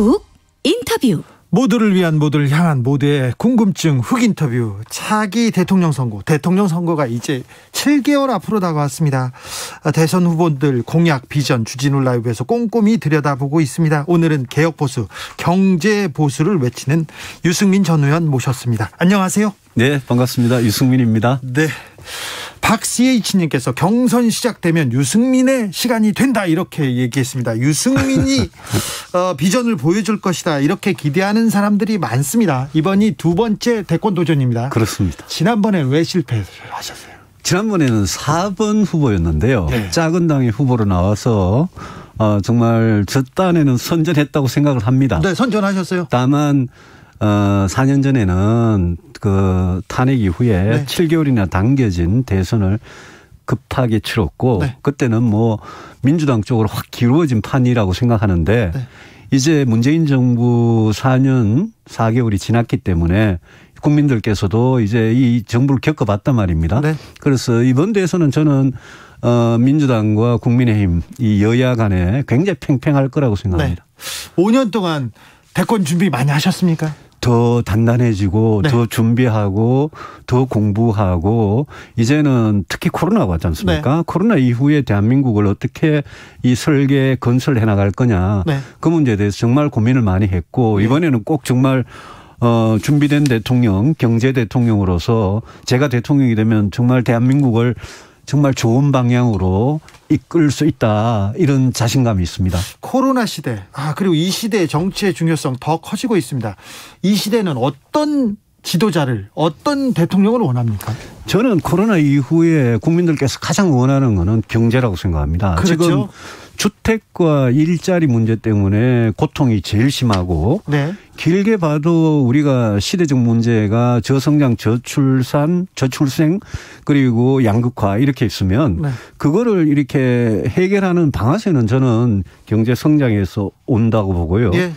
훅 인터뷰. 모두를 위한, 모두를 향한, 모두의 궁금증 훅 인터뷰. 차기 대통령 선거가 이제 7개월 앞으로 다가왔습니다. 대선 후보들 공약, 비전 주진우 라이브에서 꼼꼼히 들여다보고 있습니다. 오늘은 개혁보수, 경제보수를 외치는 유승민 전 의원 모셨습니다. 안녕하세요. 네, 반갑습니다. 유승민입니다. 네. 박CH님께서 경선 시작되면 유승민의 시간이 된다, 이렇게 얘기했습니다. 유승민이 비전을 보여줄 것이다, 이렇게 기대하는 사람들이 많습니다. 이번이 두 번째 대권 도전입니다. 그렇습니다. 지난번에 왜 실패하셨어요? 지난번에는 4번 후보였는데요. 네. 작은 당의 후보로 나와서 정말 저 딴에는 선전했다고 생각을 합니다. 네, 선전하셨어요. 다만 4년 전에는 그 탄핵 이후에 네. 7개월이나 당겨진 대선을 급하게 치렀고, 네. 그때는 뭐 민주당 쪽으로 확 기울어진 판이라고 생각하는데, 네. 이제 문재인 정부 4년 4개월이 지났기 때문에 국민들께서도 이제 이 정부를 겪어봤단 말입니다. 네. 그래서 이번 대선은 저는 민주당과 국민의힘 이 여야 간에 굉장히 팽팽할 거라고 생각합니다. 네. 5년 동안 대권 준비 많이 하셨습니까? 더 단단해지고, 네. 더 준비하고 더 공부하고, 이제는 특히 코로나가 왔지 않습니까? 네. 코로나 이후에 대한민국을 어떻게 이 설계 건설해 나갈 거냐, 네. 그 문제에 대해서 정말 고민을 많이 했고, 네. 이번에는 꼭 정말 준비된 대통령, 경제 대통령으로서 제가 대통령이 되면 정말 대한민국을 정말 좋은 방향으로 이끌 수 있다, 이런 자신감이 있습니다. 코로나 시대, 그리고 이 시대의 정치의 중요성 더 커지고 있습니다. 이 시대는 어떤 지도자를, 어떤 대통령을 원합니까? 저는 코로나 이후에 국민들께서 가장 원하는 것은 경제라고 생각합니다. 그렇죠? 지금 주택과 일자리 문제 때문에 고통이 제일 심하고, 네. 길게 봐도 우리가 시대적 문제가 저성장, 저출산, 저출생, 그리고 양극화 이렇게 있으면, 네. 그거를 이렇게 해결하는 방아쇠는 저는 경제 성장에서 온다고 보고요. 네.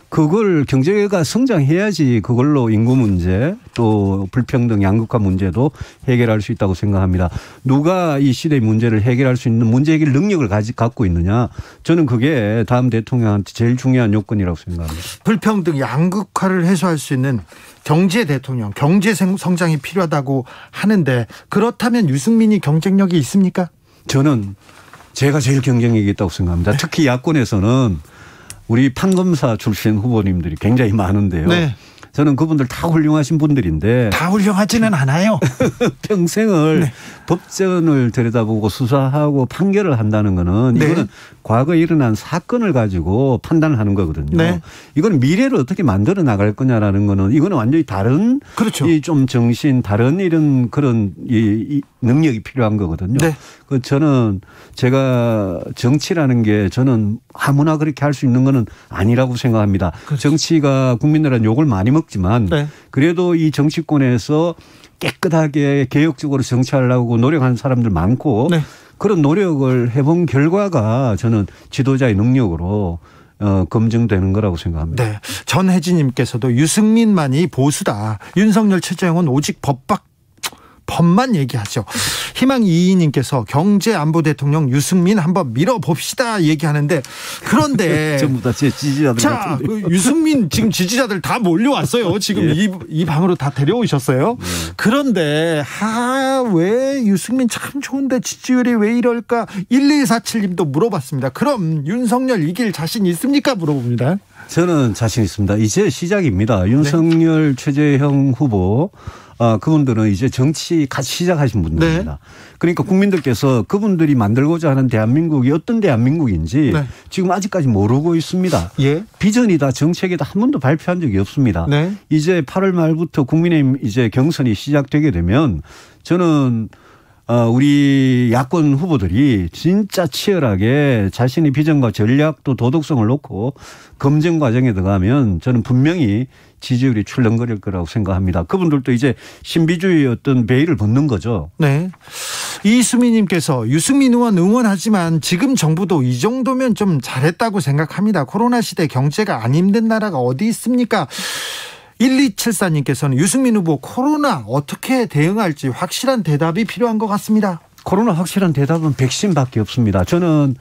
그걸 경제가 성장해야지 그걸로 인구 문제, 또 불평등, 양극화 문제도 해결할 수 있다고 생각합니다. 누가 이 시대의 문제를 해결할 수 있는 문제 해결 능력을 갖고 있느냐, 저는 그게 다음 대통령한테 제일 중요한 요건이라고 생각합니다. 불평등, 양극화를 해소할 수 있는 경제 대통령, 경제 성장이 필요하다고 하는데, 그렇다면 유승민이 경쟁력이 있습니까? 저는 제가 제일 경쟁력이 있다고 생각합니다. 특히 야권에서는 우리 판검사 출신 후보님들이 굉장히 많은데요. 네. 저는 그분들 다 훌륭하신 분들인데. 다 훌륭하지는 않아요. 평생을, 네. 법전을 들여다보고 수사하고 판결을 한다는 거는, 네. 이거는 과거에 일어난 사건을 가지고 판단을 하는 거거든요. 네. 이건 미래를 어떻게 만들어 나갈 거냐라는 거는, 이거는 완전히 다른, 그렇죠. 이 좀 정신, 다른 이런 그런 이 능력이 필요한 거거든요. 네. 그 저는 제가 정치라는 게 저는 아무나 그렇게 할 수 있는 거는 아니라고 생각합니다. 그렇죠. 정치가 국민들한테 욕을 많이 먹지만, 네. 그래도 이 정치권에서 깨끗하게 개혁적으로 정치하려고 노력하는 사람들 많고, 네. 그런 노력을 해본 결과가 저는 지도자의 능력으로 검증되는 거라고 생각합니다. 네. 전혜진님께서도 유승민만이 보수다. 윤석열, 최재형은 오직 법만 얘기하죠. 희망 이희님께서 경제안보 대통령 유승민 한번 밀어봅시다 얘기하는데, 그런데 전부 다 제 지지자들. 자, 유승민 지금 지지자들 다 몰려왔어요. 지금 예. 이 방으로 다 데려오셨어요. 그런데 왜 유승민 참 좋은데 지지율이 왜 이럴까? 1147님도 물어봤습니다. 그럼 윤석열 이길 자신 있습니까? 물어봅니다. 저는 자신 있습니다. 이제 시작입니다. 윤석열, 네. 최재형 후보, 그분들은 이제 정치 같이 시작하신 분들입니다. 네. 그러니까 국민들께서 그분들이 만들고자 하는 대한민국이 어떤 대한민국인지, 네. 지금 아직까지 모르고 있습니다. 예. 비전이다, 정책이다 한 번도 발표한 적이 없습니다. 네. 이제 8월 말부터 국민의힘 이제 경선이 시작되게 되면, 저는 우리 야권 후보들이 진짜 치열하게 자신의 비전과 전략도 도덕성을 놓고 검증 과정에 들어가면 저는 분명히 지지율이 출렁거릴 거라고 생각합니다. 그분들도 이제 신비주의 어떤 베일을 벗는 거죠. 네. 이수미님께서 유승민 의원 응원하지만 지금 정부도 이 정도면 좀 잘했다고 생각합니다. 코로나 시대 경제가 안 힘든 나라가 어디 있습니까? 1274님께서는 유승민 후보 코로나 어떻게 대응할지 확실한 대답이 필요한 것 같습니다. 코로나 확실한 대답은 백신밖에 없습니다. 저는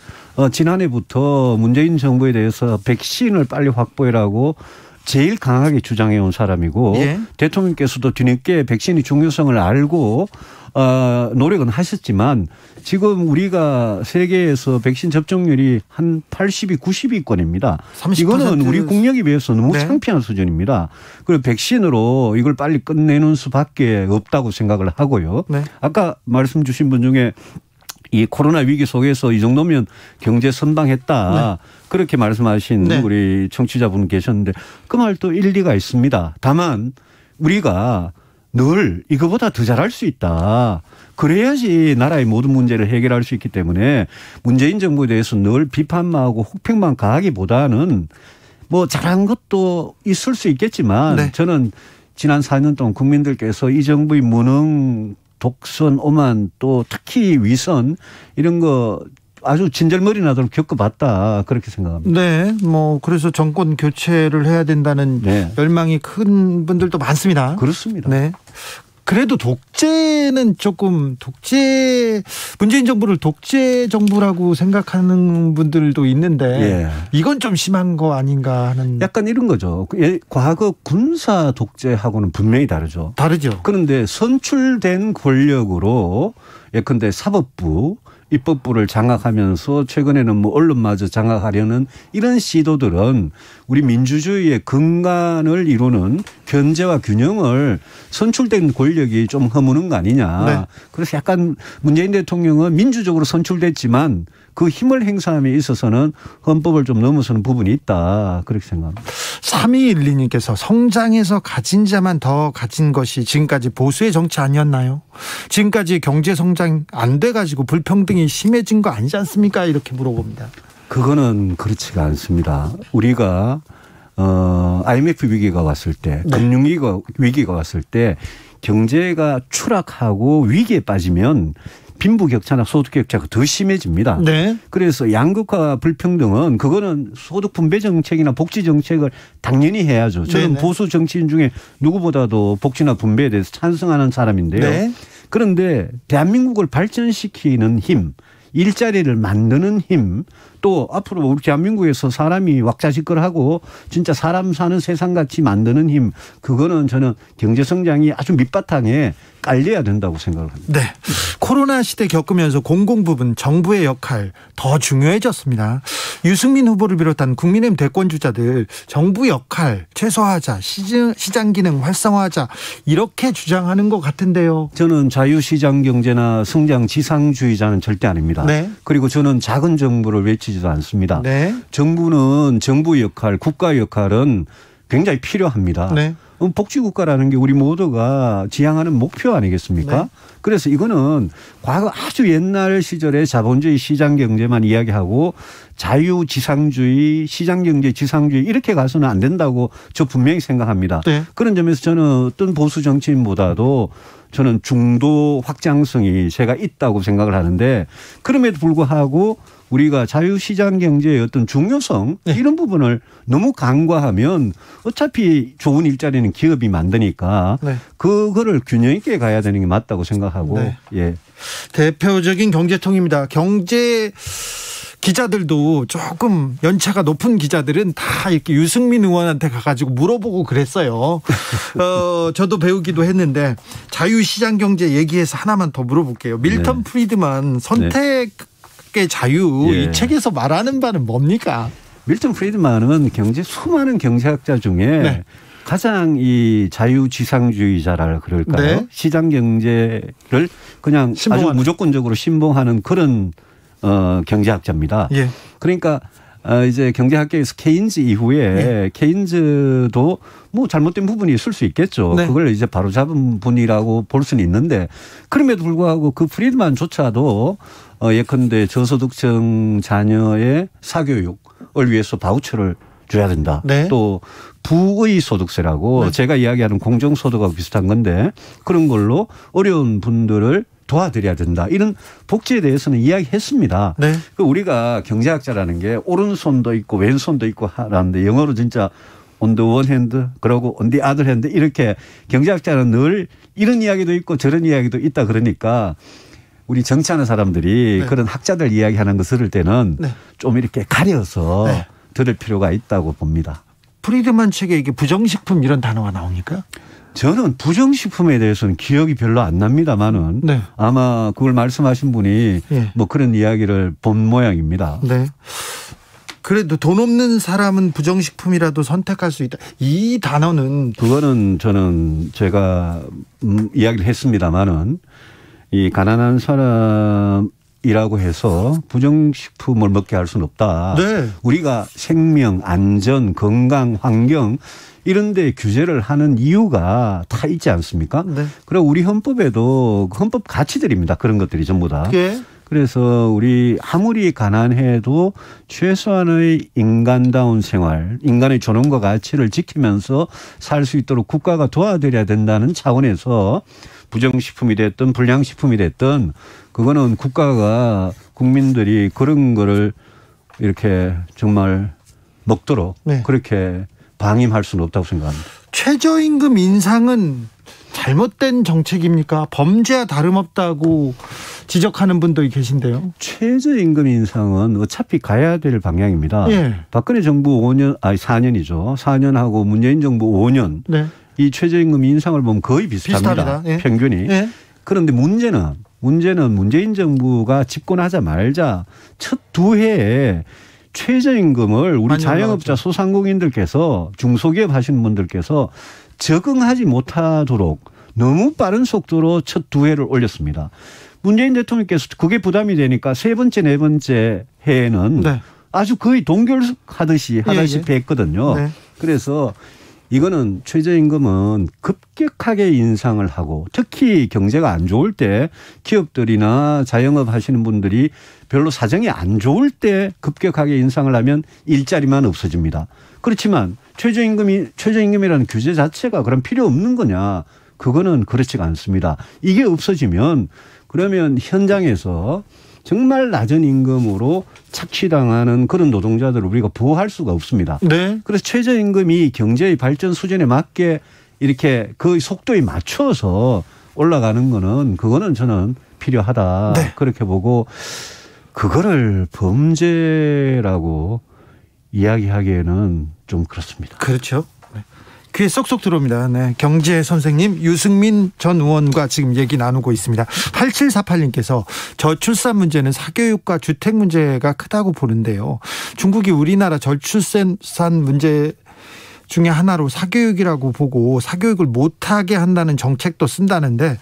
지난해부터 문재인 정부에 대해서 백신을 빨리 확보해라고 제일 강하게 주장해온 사람이고 예. 대통령께서도 뒤늦게 백신의 중요성을 알고 노력은 하셨지만 지금 우리가 세계에서 백신 접종률이 한 80이 90위권입니다. 30%. 이거는 우리 국력에 비해서 너무 네. 창피한 수준입니다. 그리고 백신으로 이걸 빨리 끝내는 수밖에 없다고 생각을 하고요. 네. 아까 말씀 주신 분 중에 이 코로나 위기 속에서 이 정도면 경제 선방했다. 네. 그렇게 말씀하신 네. 우리 청취자분 계셨는데 그 말도 일리가 있습니다. 다만 우리가 늘 이거보다 더 잘할 수 있다. 그래야지 나라의 모든 문제를 해결할 수 있기 때문에 문재인 정부에 대해서 늘 비판만 하고 혹평만 가하기보다는 뭐 잘한 것도 있을 수 있겠지만 네. 저는 지난 4년 동안 국민들께서 이 정부의 무능 독선, 오만 또 특히 위선 이런 거 아주 진절머리 나도록 겪어봤다 그렇게 생각합니다. 네, 뭐 그래서 정권 교체를 해야 된다는 네. 열망이 큰 분들도 많습니다. 그렇습니다. 네. 그래도 독재는 조금 문재인 정부를 독재 정부라고 생각하는 분들도 있는데 예. 이건 좀 심한 거 아닌가 하는. 약간 이런 거죠. 과거 군사 독재하고는 분명히 다르죠. 다르죠. 그런데 선출된 권력으로 예컨대 사법부 입법부를 장악하면서 최근에는 뭐 언론마저 장악하려는 이런 시도들은 우리 민주주의의 근간을 이루는 견제와 균형을 선출된 권력이 좀 허무는 거 아니냐. 네. 그래서 약간 문재인 대통령은 민주적으로 선출됐지만 그 힘을 행사함에 있어서는 헌법을 좀 넘어서는 부분이 있다. 그렇게 생각합니다. 3212님께서 성장해서 가진 자만 더 가진 것이 지금까지 보수의 정치 아니었나요? 지금까지 경제 성장 안 돼가지고 불평등이 심해진 거 아니지 않습니까? 이렇게 물어봅니다. 그거는 그렇지가 않습니다. 우리가 IMF 위기가 왔을 때 네. 금융위기가 왔을 때 경제가 추락하고 위기에 빠지면 빈부격차나 소득격차가 더 심해집니다. 네. 그래서 양극화 불평등은 그거는 소득 분배 정책이나 복지 정책을 당연히 해야죠. 저는 네네. 보수 정치인 중에 누구보다도 복지나 분배에 대해서 찬성하는 사람인데요. 네. 그런데 대한민국을 발전시키는 힘, 일자리를 만드는 힘, 또 앞으로 우리 대한민국에서 사람이 왁자지껄하고 진짜 사람 사는 세상같이 만드는 힘, 그거는 저는 경제성장이 아주 밑바탕에 깔려야 된다고 생각을 합니다. 네. 코로나 시대 겪으면서 공공부문 정부의 역할 더 중요해졌습니다. 유승민 후보를 비롯한 국민의힘 대권주자들 정부 역할 최소화하자, 시장 기능 활성화하자 이렇게 주장하는 것 같은데요. 저는 자유시장 경제나 성장 지상주의자는 절대 아닙니다. 네. 그리고 저는 작은 정부를 외치지도 않습니다. 네. 정부는 정부의 역할, 국가의 역할은 굉장히 필요합니다. 네. 복지국가라는 게 우리 모두가 지향하는 목표 아니겠습니까? 네. 그래서 이거는 과거 아주 옛날 시절에 자본주의 시장경제만 이야기하고 자유지상주의, 시장경제 지상주의 이렇게 가서는 안 된다고 저 분명히 생각합니다. 네. 그런 점에서 저는 어떤 보수 정치인보다도 저는 중도 확장성이 제가 있다고 생각을 하는데 그럼에도 불구하고 우리가 자유시장 경제의 어떤 중요성 네. 이런 부분을 너무 간과하면 어차피 좋은 일자리는 기업이 만드니까 네. 그거를 균형 있게 가야 되는 게 맞다고 생각하고 네. 예. 대표적인 경제통입니다. 경제 기자들도 조금 연차가 높은 기자들은 다 이렇게 유승민 의원한테 가가지고 물어보고 그랬어요. 저도 배우기도 했는데 자유시장 경제 얘기해서 하나만 더 물어볼게요. 밀턴 네. 프리드만 선택 의 자유 예. 이 책에서 말하는 바는 뭡니까? 밀턴 프리드만은 수많은 경제학자 중에 네. 가장 이 자유지상주의자라 그럴까요? 네. 시장 경제를 그냥 신봉하는. 아주 무조건적으로 신봉하는 그런 경제학자입니다. 예. 그러니까 이제 경제학계에서 케인즈 이후에 네. 케인즈도 뭐 잘못된 부분이 있을 수 있겠죠. 네. 그걸 이제 바로잡은 분이라고 볼 수는 있는데 그럼에도 불구하고 그 프리드만조차도 예컨대 저소득층 자녀의 사교육을 위해서 바우처를 줘야 된다. 네. 또 부의 소득세라고 네. 제가 이야기하는 공정소득하고 비슷한 건데 그런 걸로 어려운 분들을 도와드려야 된다. 이런 복지에 대해서는 이야기했습니다. 네. 우리가 경제학자라는 게 오른손도 있고 왼손도 있고 하라는데 영어로 진짜 on the one hand 그러고 on the other hand 이렇게 경제학자는 늘 이런 이야기도 있고 저런 이야기도 있다 그러니까 우리 정치하는 사람들이 네. 그런 학자들 이야기하는 거 들을 때는 네. 좀 이렇게 가려서 네. 들을 필요가 있다고 봅니다. 프리드만 책에 이게 부정식품 이런 단어가 나옵니까? 저는 부정식품에 대해서는 기억이 별로 안 납니다만은 네. 아마 그걸 말씀하신 분이 예. 뭐 그런 이야기를 본 모양입니다. 네. 그래도 돈 없는 사람은 부정식품이라도 선택할 수 있다. 이 단어는 그거는 저는 제가 이야기를 했습니다마는 이 가난한 사람이라고 해서 부정식품을 먹게 할 수는 없다. 네. 우리가 생명, 안전, 건강, 환경 이런 데 규제를 하는 이유가 다 있지 않습니까? 네. 그리고 우리 헌법에도 헌법 가치들입니다. 그런 것들이 전부 다. 예. 그래서 우리 아무리 가난해도 최소한의 인간다운 생활, 인간의 존엄과 가치를 지키면서 살 수 있도록 국가가 도와드려야 된다는 차원에서 부정식품이 됐든 불량식품이 됐든 그거는 국가가 국민들이 그런 거를 이렇게 정말 먹도록 네. 그렇게 방임할 수는 없다고 생각합니다. 최저임금 인상은 잘못된 정책입니까? 범죄와 다름없다고 지적하는 분도 계신데요. 최저임금 인상은 어차피 가야 될 방향입니다. 예. 박근혜 정부 4년이죠. 4년하고 문재인 정부 5년. 네. 이 최저임금 인상을 보면 거의 비슷합니다. 예. 평균이. 예. 그런데 문제는 문재인 정부가 집권하자마자 첫 두 해에 최저임금을 우리 자영업자 소상공인들께서 중소기업 하시는 분들께서 적응하지 못하도록 너무 빠른 속도로 첫 두 해를 올렸습니다. 문재인 대통령께서 그게 부담이 되니까 세 번째, 네 번째 해에는 네. 아주 거의 동결하듯이 했거든요. 네. 그래서 이거는 최저임금은 급격하게 인상을 하고 특히 경제가 안 좋을 때 기업들이나 자영업 하시는 분들이 별로 사정이 안 좋을 때 급격하게 인상을 하면 일자리만 없어집니다. 그렇지만 최저임금이라는 규제 자체가 그럼 필요 없는 거냐? 그거는 그렇지가 않습니다. 이게 없어지면 그러면 현장에서 정말 낮은 임금으로 착취당하는 그런 노동자들을 우리가 보호할 수가 없습니다. 네. 그래서 최저임금이 경제의 발전 수준에 맞게 이렇게 그 속도에 맞춰서 올라가는 거는 그거는 저는 필요하다. 네. 그렇게 보고 그거를 범죄라고 이야기하기에는 좀 그렇습니다. 그렇죠. 네. 귀에 쏙쏙 들어옵니다. 네. 경제 선생님 유승민 전 의원과 지금 얘기 나누고 있습니다. 8748님께서 저출산 문제는 사교육과 주택 문제가 크다고 보는데요. 중국이 우리나라 저출산 문제 중에 하나로 사교육이라고 보고 사교육을 못하게 한다는 정책도 쓴다는데,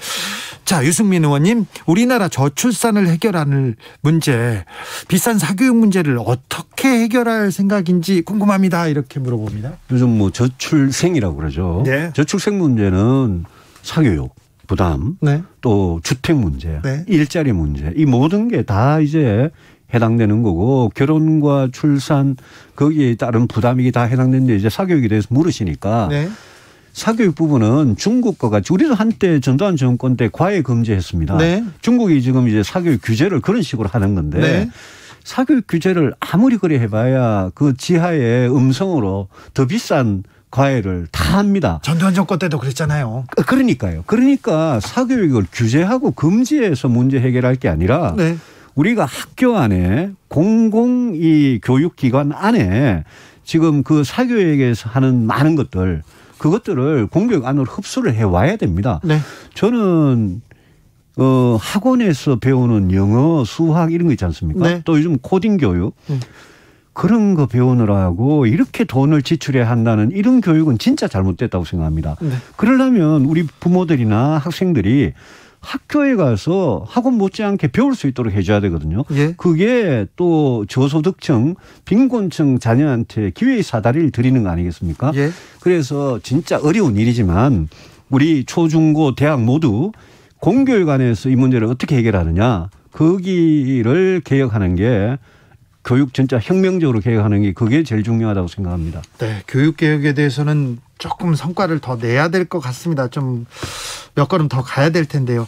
자, 유승민 의원님, 우리나라 저출산을 해결하는 문제, 비싼 사교육 문제를 어떻게 해결할 생각인지 궁금합니다. 이렇게 물어봅니다. 요즘 뭐 저출생이라고 그러죠. 네. 저출생 문제는 사교육 부담, 네. 또 주택 문제, 네. 일자리 문제, 이 모든 게 다 이제 해당되는 거고, 결혼과 출산 거기에 따른 부담이 다 해당되는데 이제 사교육에 대해서 물으시니까 네. 사교육 부분은 중국과 같이 우리도 한때 전두환 정권 때 과외 금지했습니다. 네. 중국이 지금 이제 사교육 규제를 그런 식으로 하는 건데 네. 사교육 규제를 아무리 그래 해봐야 그 지하에 음성으로 더 비싼 과외를 다 합니다. 전두환 정권 때도 그랬잖아요. 그러니까요. 그러니까 사교육을 규제하고 금지해서 문제 해결할 게 아니라 네. 우리가 학교 안에 공공 이 교육기관 안에 지금 그 사교육에서 하는 많은 것들 그것들을 공교육 안으로 흡수를 해와야 됩니다. 네. 저는 학원에서 배우는 영어, 수학 이런 거 있지 않습니까? 네. 또 요즘 코딩 교육 그런 거 배우느라고 이렇게 돈을 지출해야 한다는 이런 교육은 진짜 잘못됐다고 생각합니다. 네. 그러려면 우리 부모들이나 학생들이 학교에 가서 학원 못지않게 배울 수 있도록 해줘야 되거든요. 예. 그게 또 저소득층, 빈곤층 자녀한테 기회의 사다리를 드리는 거 아니겠습니까? 예. 그래서 진짜 어려운 일이지만 우리 초중고 대학 모두 공교육 안에서 이 문제를 어떻게 해결하느냐, 거기를 개혁하는 게 교육 진짜 혁명적으로 개혁하는 게 그게 제일 중요하다고 생각합니다. 네, 교육 개혁에 대해서는 조금 성과를 더 내야 될 것 같습니다. 좀 몇 걸음 더 가야 될 텐데요.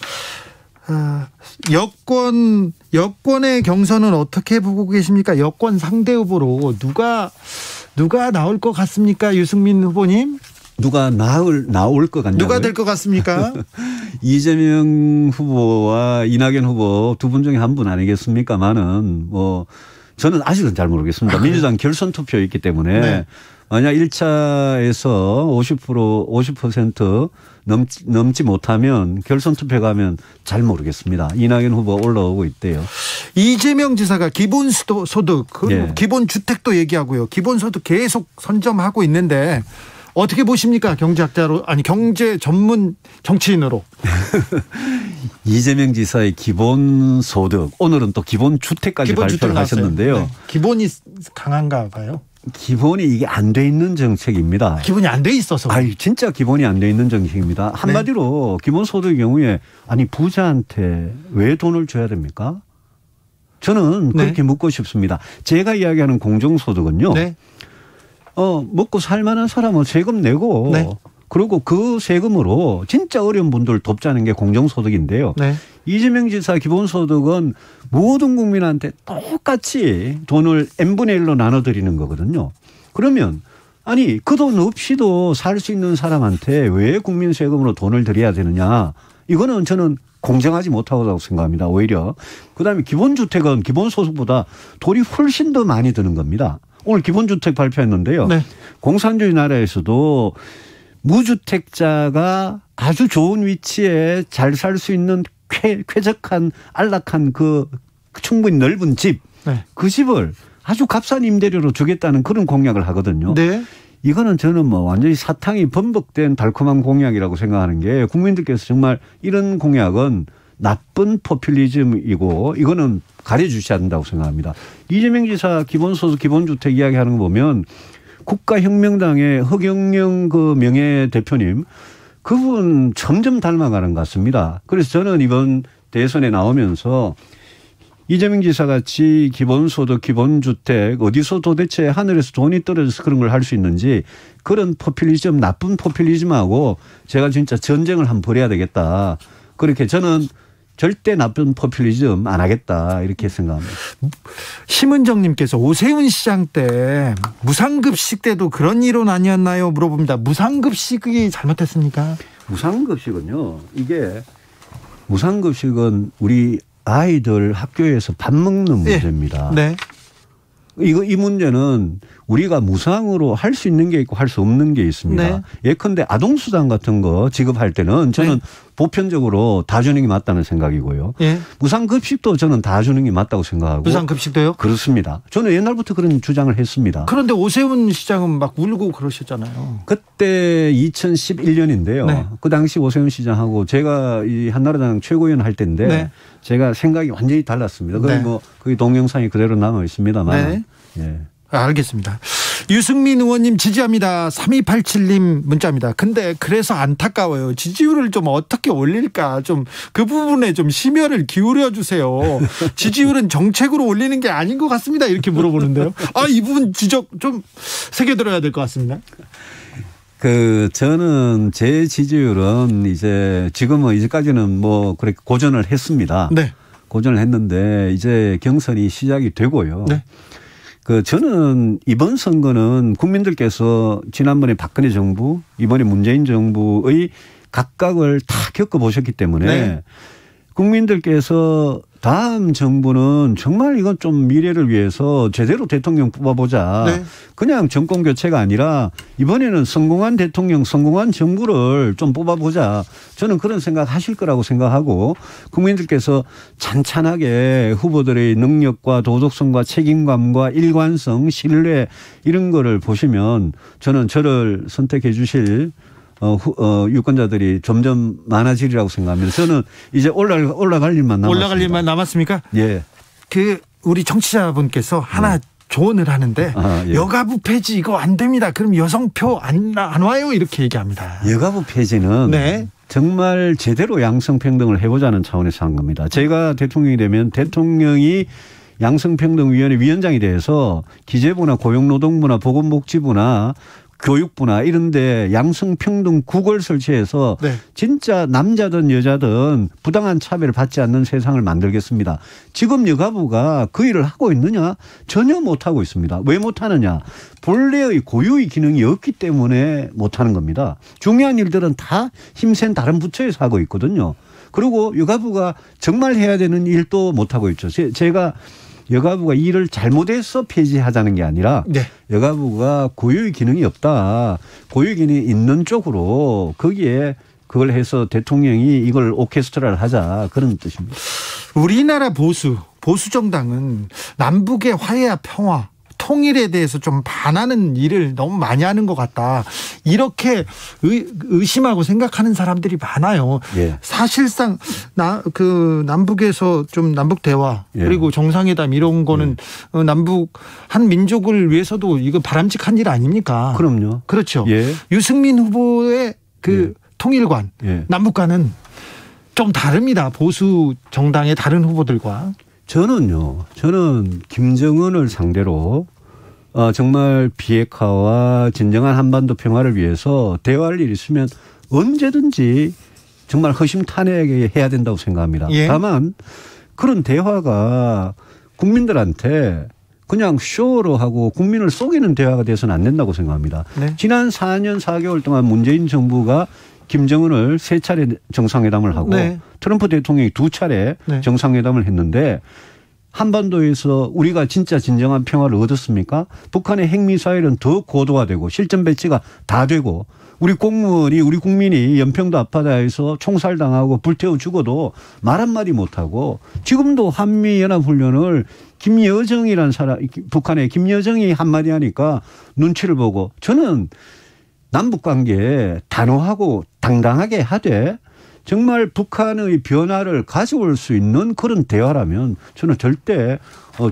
여권의 경선은 어떻게 보고 계십니까? 여권 상대 후보로 누가 나올 것 같습니까? 유승민 후보님? 누가 나올 것 같냐고요? 누가 될 것 같습니까? 이재명 후보와 이낙연 후보 두 분 중에 한 분 아니겠습니까만은 뭐 저는 아직은 잘 모르겠습니다. 민주당 결선 투표에 있기 때문에 네. 만약 1차에서 50% 넘지 못하면 결선 투표 가면 잘 모르겠습니다. 이낙연 후보 올라오고 있대요. 이재명 지사가 기본소득, 네. 기본주택도 얘기하고요. 기본소득 계속 선점하고 있는데 어떻게 보십니까? 경제학자로 아니 경제 전문 정치인으로. 이재명 지사의 기본소득 오늘은 또 기본주택까지 발표를 하셨는데요. 네. 기본이 강한가 봐요. 기본이 이게 안 돼 있는 정책입니다. 기본이 안 돼 있어서. 아니 진짜 기본이 안 돼 있는 정책입니다. 한마디로 네. 기본소득의 경우에 아니 부자한테 왜 돈을 줘야 됩니까? 저는 그렇게 네. 묻고 싶습니다. 제가 이야기하는 공정소득은요. 네. 먹고 살 만한 사람은 세금 내고 네. 그리고 그 세금으로 진짜 어려운 분들 돕자는 게 공정소득인데요. 네. 이재명 지사 기본소득은 모든 국민한테 똑같이 돈을 n분의 1로 나눠드리는 거거든요. 그러면 아니 그 돈 없이도 살 수 있는 사람한테 왜 국민 세금으로 돈을 드려야 되느냐. 이거는 저는 공정하지 못하다고 생각합니다. 오히려. 그다음에 기본주택은 기본소득보다 돈이 훨씬 더 많이 드는 겁니다. 오늘 기본주택 발표했는데요. 네. 공산주의 나라에서도 무주택자가 아주 좋은 위치에 잘 살 수 있는 쾌적한 안락한 그 충분히 넓은 집, 네. 그 집을 아주 값싼 임대료로 주겠다는 그런 공약을 하거든요. 네. 이거는 저는 뭐 완전히 사탕이 범벅된 달콤한 공약이라고 생각하는 게 국민들께서 정말 이런 공약은 나쁜 포퓰리즘이고 이거는 가려주셔야 된다고 생각합니다. 이재명 지사 기본소득 기본주택 이야기하는 거 보면 국가혁명당의 허경영 그 명예대표님 그분 점점 닮아가는 것 같습니다. 그래서 저는 이번 대선에 나오면서 이재명 지사 같이 기본소득 기본주택 어디서 도대체 하늘에서 돈이 떨어져서 그런 걸 할 수 있는지 그런 포퓰리즘 나쁜 포퓰리즘하고 제가 진짜 전쟁을 한번 벌여야 되겠다. 그렇게 저는 절대 나쁜 포퓰리즘 안 하겠다 이렇게 생각합니다. 심은정님께서 오세훈 시장 때 무상급식 때도 그런 이론 아니었나요? 물어봅니다. 무상급식이 잘못했습니까? 무상급식은요. 이게 무상급식은 우리 아이들 학교에서 밥 먹는 문제입니다. 네. 이 문제는 우리가 무상으로 할 수 있는 게 있고 할 수 없는 게 있습니다. 네. 예컨대 아동수당 같은 거 지급할 때는 저는 네. 보편적으로 다 주는 게 맞다는 생각이고요. 네. 무상급식도 저는 다 주는 게 맞다고 생각하고. 무상급식도요? 그렇습니다. 저는 옛날부터 그런 주장을 했습니다. 그런데 오세훈 시장은 막 울고 그러셨잖아요. 그때 2011년인데요. 네. 그 당시 오세훈 시장하고 제가 이 한나라당 최고위원 할 때인데 네. 제가 생각이 완전히 달랐습니다. 네. 뭐 거기 동영상이 그대로 남아 있습니다만. 네. 예. 알겠습니다. 유승민 의원님 지지합니다. 3287님 문자입니다. 근데 그래서 안타까워요. 지지율을 좀 어떻게 올릴까 좀 그 부분에 좀 심혈을 기울여 주세요. 지지율은 정책으로 올리는 게 아닌 것 같습니다. 이렇게 물어보는데요. 이 부분 지적 좀 새겨들어야 될 것 같습니다. 저는 제 지지율은 이제 지금은 이제까지는 뭐 그렇게 고전을 했습니다. 네. 고전을 했는데 이제 경선이 시작이 되고요. 네. 저는 이번 선거는 국민들께서 지난번에 박근혜 정부, 이번에 문재인 정부의 각각을 다 겪어보셨기 때문에 네. 국민들께서 다음 정부는 정말 이건 좀 미래를 위해서 제대로 대통령 뽑아보자. 네. 그냥 정권 교체가 아니라 이번에는 성공한 대통령, 성공한 정부를 좀 뽑아보자. 저는 그런 생각하실 거라고 생각하고 국민들께서 찬찬하게 후보들의 능력과 도덕성과 책임감과 일관성, 신뢰 이런 거를 보시면 저는 저를 선택해 주실 유권자들이 점점 많아지리라고 생각합니다. 저는 이제 올라갈 일만 남았습니다. 올라갈 일만 남았습니까? 예. 우리 청취자분께서 하나 조언을 하는데 예. 여가부 폐지 이거 안 됩니다. 그럼 여성표 안 와요 이렇게 얘기합니다. 여가부 폐지는 네. 정말 제대로 양성평등을 해보자는 차원에서 한 겁니다. 제가 대통령이 되면 대통령이 양성평등위원회 위원장이 돼서 기재부나 고용노동부나 보건복지부나 교육부나 이런 데 양성평등 국을 설치해서 네. 진짜 남자든 여자든 부당한 차별을 받지 않는 세상을 만들겠습니다. 지금 여가부가 그 일을 하고 있느냐? 전혀 못하고 있습니다. 왜 못하느냐? 본래의 고유의 기능이 없기 때문에 못하는 겁니다. 중요한 일들은 다 힘센 다른 부처에서 하고 있거든요. 그리고 여가부가 정말 해야 되는 일도 못하고 있죠. 제가 여가부가 일을 잘못해서 폐지하자는 게 아니라 네. 여가부가 고유의 기능이 없다. 고유의 기능이 있는 쪽으로 거기에 그걸 해서 대통령이 이걸 오케스트라를 하자 그런 뜻입니다. 우리나라 보수 정당은 남북의 화해와 평화 통일에 대해서 좀 반하는 일을 너무 많이 하는 것 같다. 이렇게 의심하고 생각하는 사람들이 많아요. 예. 사실상 남북에서 좀 남북 대화 예. 그리고 정상회담 이런 거는 예. 남북 한 민족을 위해서도 이거 바람직한 일 아닙니까? 그럼요. 그렇죠. 예. 유승민 후보의 그 예. 통일관, 예. 남북과는 좀 다릅니다. 보수 정당의 다른 후보들과. 저는 김정은을 상대로 정말 비핵화와 진정한 한반도 평화를 위해서 대화할 일이 있으면 언제든지 정말 허심탄회하게 해야 된다고 생각합니다. 예. 다만 그런 대화가 국민들한테 그냥 쇼로 하고 국민을 속이는 대화가 돼서는 안 된다고 생각합니다. 네. 지난 4년 4개월 동안 문재인 정부가 김정은을 3차례 정상회담을 하고 네. 트럼프 대통령이 2차례 네. 정상회담을 했는데 한반도에서 우리가 진짜 진정한 평화를 얻었습니까? 북한의 핵미사일은 더 고도화되고 실전 배치가 다 되고 우리 공무원이 우리 국민이 연평도 앞바다에서 총살당하고 불태워 죽어도 말 한마디 못하고 지금도 한미연합훈련을 김여정이라는 사람 북한의 김여정이 한마디 하니까 눈치를 보고 저는 남북관계에 단호하고 당당하게 하되 정말 북한의 변화를 가져올 수 있는 그런 대화라면 저는 절대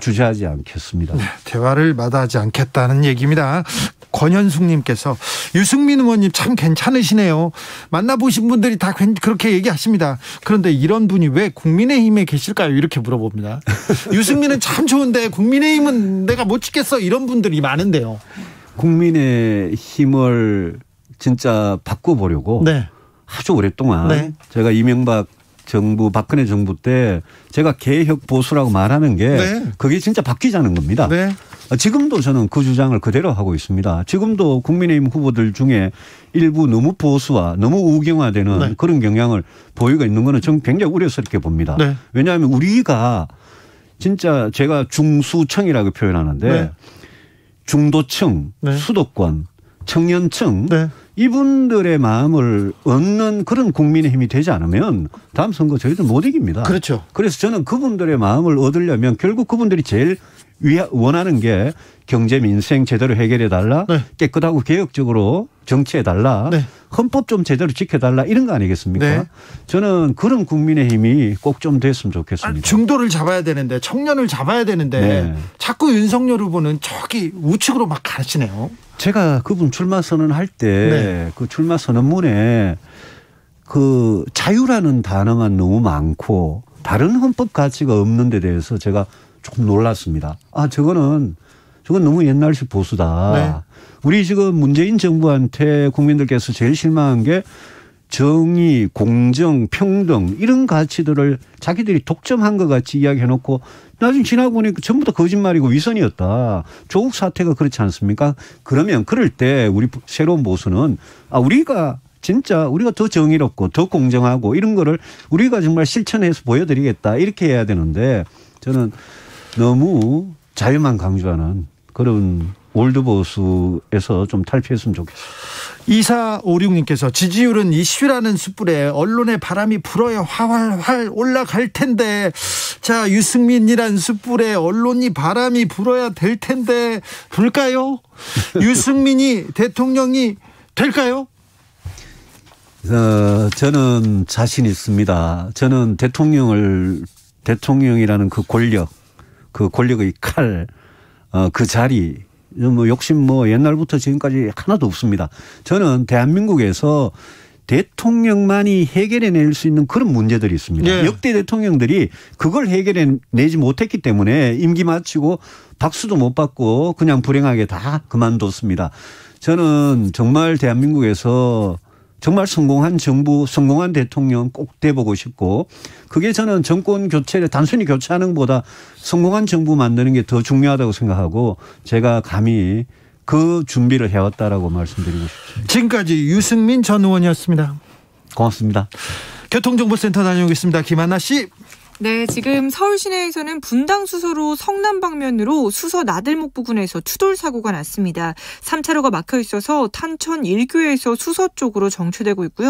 주저하지 않겠습니다. 네, 대화를 마다하지 않겠다는 얘기입니다. 권현숙님께서 유승민 의원님 참 괜찮으시네요. 만나보신 분들이 다 그렇게 얘기하십니다. 그런데 이런 분이 왜 국민의힘에 계실까요? 이렇게 물어봅니다. 유승민은 참 좋은데 국민의힘은 내가 못 지켰어 이런 분들이 많은데요. 국민의힘을 진짜 바꿔보려고 네. 아주 오랫동안 네. 제가 이명박 정부 박근혜 정부 때 제가 개혁 보수라고 말하는 게 네. 그게 진짜 바뀌자는 겁니다. 네. 지금도 저는 그 주장을 그대로 하고 있습니다. 지금도 국민의힘 후보들 중에 일부 너무 보수와 너무 우경화되는 네. 그런 경향을 보이고 있는 거는 저는 굉장히 우려스럽게 봅니다. 네. 왜냐하면 우리가 진짜 제가 중수층이라고 표현하는데 네. 중도층, 네. 수도권, 청년층 네. 이분들의 마음을 얻는 그런 국민의힘이 되지 않으면 다음 선거 저희들 못 이깁니다. 그렇죠. 그래서 저는 그분들의 마음을 얻으려면 결국 그분들이 제일 원하는 게 경제 민생 제대로 해결해 달라. 네. 깨끗하고 개혁적으로 정치해 달라. 네. 헌법 좀 제대로 지켜달라 이런 거 아니겠습니까? 네. 저는 그런 국민의힘이 꼭 좀 됐으면 좋겠습니다. 중도를 잡아야 되는데 청년을 잡아야 되는데 네. 자꾸 윤석열 후보는 저기 우측으로 막 가시네요. 제가 그분 출마 선언할 때 그 네. 출마 선언문에 그 자유라는 단어만 너무 많고 다른 헌법 가치가 없는 데 대해서 제가 조금 놀랐습니다. 저건 너무 옛날식 보수다. 네. 우리 지금 문재인 정부한테 국민들께서 제일 실망한 게 정의, 공정, 평등 이런 가치들을 자기들이 독점한 것 같이 이야기해놓고 나중에 지나고 보니까 전부 다 거짓말이고 위선이었다. 조국 사태가 그렇지 않습니까? 그러면 그럴 때 우리 새로운 보수는 우리가 더 정의롭고 더 공정하고 이런 거를 우리가 정말 실천해서 보여드리겠다 이렇게 해야 되는데 저는 너무 자유만 강조하는 그런 올드보수에서 좀 탈피했으면 좋겠습니다. 2456님께서 지지율은 이슈라는 숯불에 언론의 바람이 불어야 활활 올라갈 텐데 자 유승민이란 숯불에 언론이 바람이 불어야 될 텐데 불까요? 유승민이 대통령이 될까요? 저는 자신 있습니다. 저는 대통령이라는 그 권력의 칼, 그 자리, 욕심 옛날부터 지금까지 하나도 없습니다. 저는 대한민국에서 대통령만이 해결해낼 수 있는 그런 문제들이 있습니다. 네. 역대 대통령들이 그걸 해결해내지 못했기 때문에 임기 마치고 박수도 못 받고 그냥 불행하게 다 그만뒀습니다. 저는 정말 대한민국에서 정말 성공한 정부, 성공한 대통령 꼭 돼보고 싶고 그게 저는 정권 교체를 단순히 교체하는 것보다 성공한 정부 만드는 게 더 중요하다고 생각하고 제가 감히 그 준비를 해왔다라고 말씀드리고 싶습니다. 지금까지 유승민 전 의원이었습니다. 고맙습니다. 교통정보센터 다녀오겠습니다. 김한나 씨. 네, 지금 서울 시내에서는 분당 수서로 성남 방면으로 수서 나들목 부근에서 추돌 사고가 났습니다. 3차로가 막혀 있어서 탄천 1교에서 수서 쪽으로 정체되고 있고요.